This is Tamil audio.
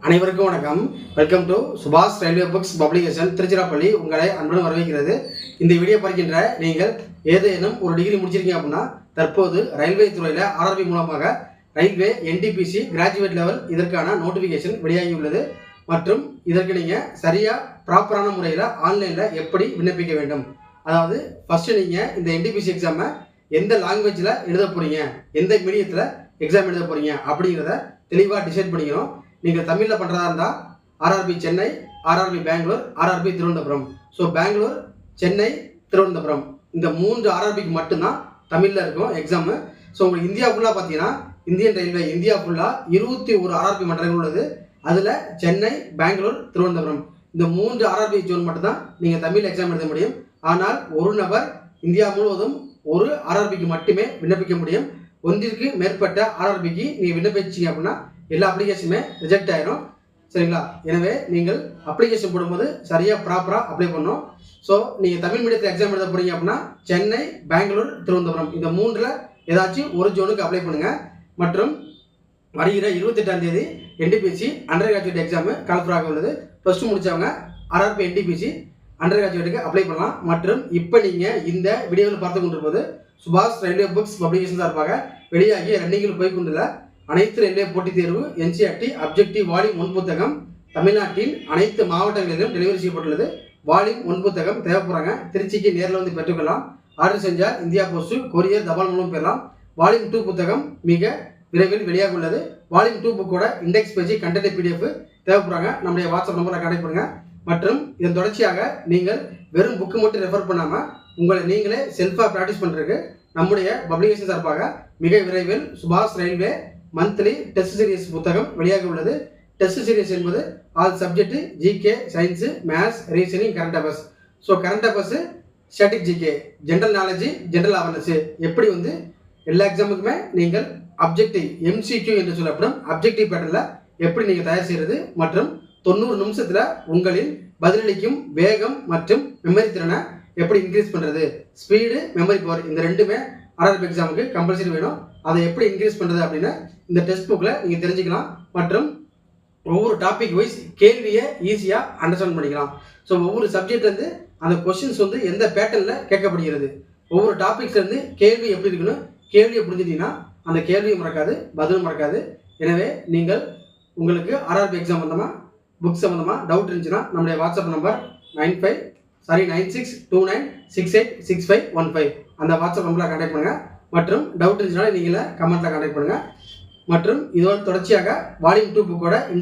அனைவருக்கும் வணக்கம். வெல்கம் டு சுபாஷ் ரயில்வே புக்ஸ் பப்ளிகேஷன் திருச்சிராப்பள்ளி. உங்களை அன்புடன் வரவேற்கிறது. இந்த வீடியோ பார்க்கின்ற நீங்கள் ஏதேனும் ஒரு டிகிரி முடிச்சிருக்கீங்க அப்படின்னா தற்போது ரயில்வே துறையில் ஆர்ஆர்பி மூலமாக ரயில்வே என்டிபிசி கிராஜுவேட் லெவல் இதற்கான நோட்டிஃபிகேஷன் வெளியாகி உள்ளது. மற்றும் இதற்கு நீங்கள் சரியாக ப்ராப்பரான முறையில் ஆன்லைனில் எப்படி விண்ணப்பிக்க வேண்டும், அதாவது ஃபஸ்ட்டு நீங்கள் இந்த என்டிபிசி எக்ஸாமை எந்த லாங்குவேஜில் எழுத போகிறீங்க, எந்த மீடியத்தில் எக்ஸாம் எழுத போகிறீங்க அப்படிங்கிறத தெளிவாக டிசைட் பண்ணிக்கணும். நீங்கள் தமிழில் பண்ணுறதா இருந்தால் RRB Chennai, RRB Bangalore, RRB Thiruvananthapuram. So Bangalore, Chennai, Thiruvananthapuram இந்த 3 ஆர்ஆர்பிக்கு மட்டும்தான் தமிழில் இருக்கும் எக்ஸாமு. ஸோ உங்களுக்கு இந்தியா ஃபுல்லாக பார்த்தீங்கன்னா இந்தியன் ரயில்வே இந்தியா ஃபுல்லாக 21 ஆர்ஆர்பி மண்டலங்கள் உள்ளது. அதில் சென்னை, பெங்களூர், திருவனந்தபுரம் இந்த 3 ஆர்ஆர்பி ஜோன் மட்டும்தான் நீங்கள் தமிழ் எக்ஸாம் எழுத முடியும். ஆனால் ஒரு நபர் இந்தியா முழுவதும் ஒரு ஆர்ஆர்பிக்கு மட்டுமே விண்ணப்பிக்க முடியும். ஒன்றிற்கு மேற்பட்ட ஆர்ஆர்பிக்கு நீங்கள் விண்ணப்பிச்சிங்க அப்படின்னா எல்லா அப்ளிகேஷனுமே ரிஜெக்ட் ஆயிரும். சரிங்களா? எனவே நீங்கள் அப்ளிகேஷன் போடும்போது சரியாக ப்ராப்பராக அப்ளை பண்ணணும். ஸோ நீங்கள் தமிழ் மீடியத்தில் எக்ஸாம் எழுத போகிறீங்க அப்படின்னா சென்னை, பெங்களூர், திருவனந்தபுரம் இந்த 3ல் ஏதாச்சும் ஒரு ஜோனுக்கு அப்ளை பண்ணுங்கள். மற்றும் வருகிற 28ஆம் தேதி என்டிபிசி அண்டர் கிராஜுவேட் எக்ஸாமு கால்ஃபராக உள்ளது. ப்ளஸ் 2 முடித்தவங்க ஆர்ஆர்பி என்டிபிசி அண்டர் கிராஜுவேட்டுக்கு அப்ளை பண்ணலாம். மற்றும் இப்போ நீங்கள் இந்த வீடியோவில் பார்த்து கொண்டிருப்பது சுபாஷ் ரயில்வே புக்ஸ் பப்ளிகேஷன் சார்பாக வெளியாகி ரன்னிங்கில் போய் கொண்டுள்ள அனைத்து ரயில்வே போட்டித் தேர்வு என்சிஆர்டி அப்ஜெக்டிவ் வால்யூம் 1 புத்தகம் தமிழ்நாட்டின் அனைத்து மாவட்டங்களிலும் டெலிவரி செய்யப்பட்டுள்ளது. வால்யூம் 1 புத்தகம் தேவைப்படுறாங்க. திருச்சிக்கு நேரில் வந்து பெற்றுக்கொள்ளலாம். ஆர்டர் செஞ்சால் இந்தியா போஸ்ட், கொரியர், தபால் மூலம் பெறலாம். வால்யூம் 2 புத்தகம் மிக விரைவில் வெளியாக உள்ளது. வால்யூம் 2 புக்கோட இண்டெக்ஸ் பேஜ், கண்டென்ட் பிடிஎஃப் தேவைப்படுறாங்க. நம்முடைய வாட்ஸ்அப் நம்பரை கான்டாக்ட் பண்ணுங்க. மற்றும் இதன் தொடர்ச்சியாக நீங்கள் வெறும் புக்கு மட்டும் ரெஃபர் பண்ணாமல் உங்களை நீங்களே செல்ஃபாக ப்ராக்டிஸ் பண்ணுறதுக்கு நம்முடைய பப்ளிகேஷன் சார்பாக மிக விரைவில் சுபாஷ் ரயில்வே மந்த்லி டெஸ்ட் சீரியஸ் புத்தகம் வெளியாக உள்ளது. டெஸ்ட் சீரியஸ் என்பது all subject GK, science, maths, reasoning, current affairs. So current affairs, static GK, general knowledge, general awareness எப்படி வந்து எல்லா எக்ஸாமுக்குமே நீங்கள் அப்ஜெக்டிவ் எம்சிக்யூ என்று சொல்லப்படும் அப்ஜெக்டிவ் பேட்டர்னில் எப்படி நீங்கள் தயார் செய்கிறது மற்றும் 90 நிமிஷத்தில் உங்களின் பதிலளிக்கும் வேகம் மற்றும் மெமரி திறனை எப்படி இன்க்ரீஸ் பண்ணுறது, ஸ்பீடு, மெமரி பவர் இந்த ரெண்டுமே ஆர்ஆர்பி எக்ஸாமுக்கு கம்பல்சரி வேணும். அதை எப்படி இன்க்ரீஸ் பண்ணுறது அப்படின்னு இந்த டெக்ஸ்ட் புக்கில் நீங்கள் தெரிஞ்சுக்கலாம். மற்றும் ஒவ்வொரு டாபிக் வைஸ் கேள்வியை ஈஸியாக அண்டர்ஸ்டாண்ட் பண்ணிக்கலாம். ஸோ ஒவ்வொரு சப்ஜெக்ட்லேருந்து அந்த கொஸ்டின்ஸ் வந்து எந்த பேட்டர்னில் கேட்கப்படுகிறது, ஒவ்வொரு டாபிக்ஸ்லேருந்து கேள்வி எப்படி இருக்குன்னு கேள்வியை புரிஞ்சுட்டீங்கன்னா அந்த கேள்வியும் மறக்காது, பதிலும் மறக்காது. எனவே நீங்கள் உங்களுக்கு ஆர்ஆர்பி எக்ஸாம் சம்மந்தமாக புக் சம்மந்தமாக டவுட் இருந்துச்சுன்னா நம்முடைய வாட்ஸ்அப் நம்பர் 9629686515 அந்த வாட்ஸ்அப் நம்பரில் கான்டாக்ட் பண்ணுங்கள். மற்றும் டவுட் இருந்துச்சுனாலும் நீங்களே கமெண்ட்டில் கான்டாக்ட் பண்ணுங்கள். மற்றும் இதோட தொடர்ச்சியாக வால்யூம் 2 புக்கோட